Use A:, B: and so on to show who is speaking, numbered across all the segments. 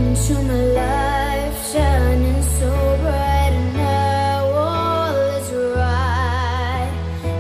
A: into my life, shining so bright, and now all is right.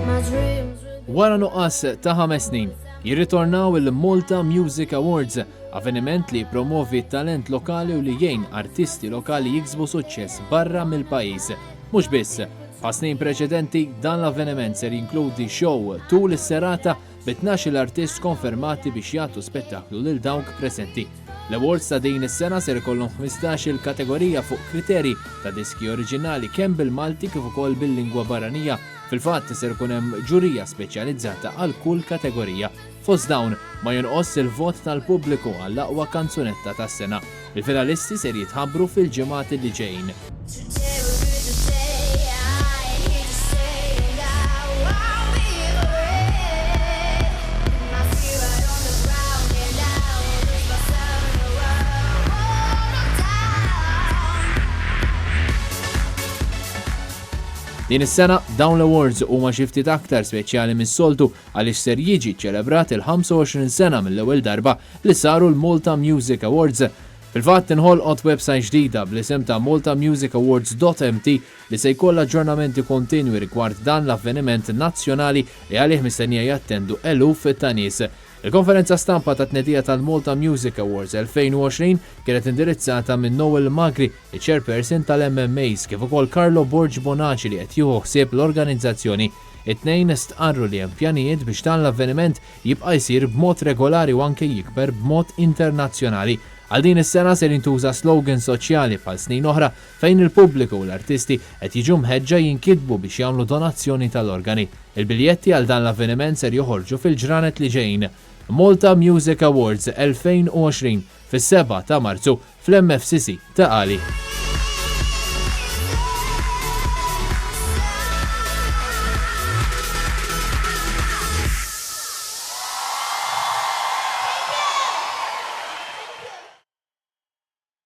A: My dreams will
B: Wara nuqqas ta' 5 snin, jirritornaw il-Malta Music Awards, avveniment li jippromovi talent lokali u li jgħin artisti lokali jiksbu suċċess barra mill-pajjiż. Mhux biss, pa' snin preċedenti dan l-avveniment ser jinkludi show tul is-serata b'12 artist konfermati biex jagħtu spettaklu lil dawk preżenti. L-awards ta' din is-sena ser ikollhom 15 kategorija fuq kriteri ta' diski oriġinali kemm bil-Malti kif ukoll bil-lingwa barranija. Fil-fatt ser ikun hemm ġurija speċjalizzata għal kull kategorija. Fost dawn ma jonqos il-vot tal-pubbliku għall-aqwa kanzunetta tas-sena. Il-finalisti ser jitħabbru fil-ġimgħat li ġejjin. Din is-sena dawn l-awards huma xi ftit aktar speċjali mis-soltu għaliex ser jiġi ċċelebrat il-25 sena mill-ewwel darba li saru l-Malta Music Awards. Fil-fatt inħolqot website ġdida bl-isem ta' maltamusicawards.mt li se jkollha aġġornamenti kontinwi rigward dan l-avveniment nazzjonali li għalih mistennija jattendu eluf ta' nies. Il-konferenza stampa ta' tnedija tal-Malta Music Awards 2020 kienet indirizzata minn Noel Magri, il-chairperson tal-MMAs, kif ukoll Carlo Borg Bonaci li qed jieħu ħsieb l-organizzazzjoni. It-tnejn stqarru li hemm pjanijiet biex dan l-avveniment jibqa' jsir b'mod regolari u anke jikber b'mod internazzjonali. Għal din is-sena ser jintuża slogan soċjali bħal snin oħra fejn il-pubbliku u l-artisti qed jiġu mħeġġa jinkitbu biex jagħmlu donazzjoni tal-organi. Il-biljetti għal dan l-avveniment ser joħorġu fil-ġranet li ġejjin. Malta Music Awards 2020 fis-7 ta' Marzu fl-MFCC ta' Qali.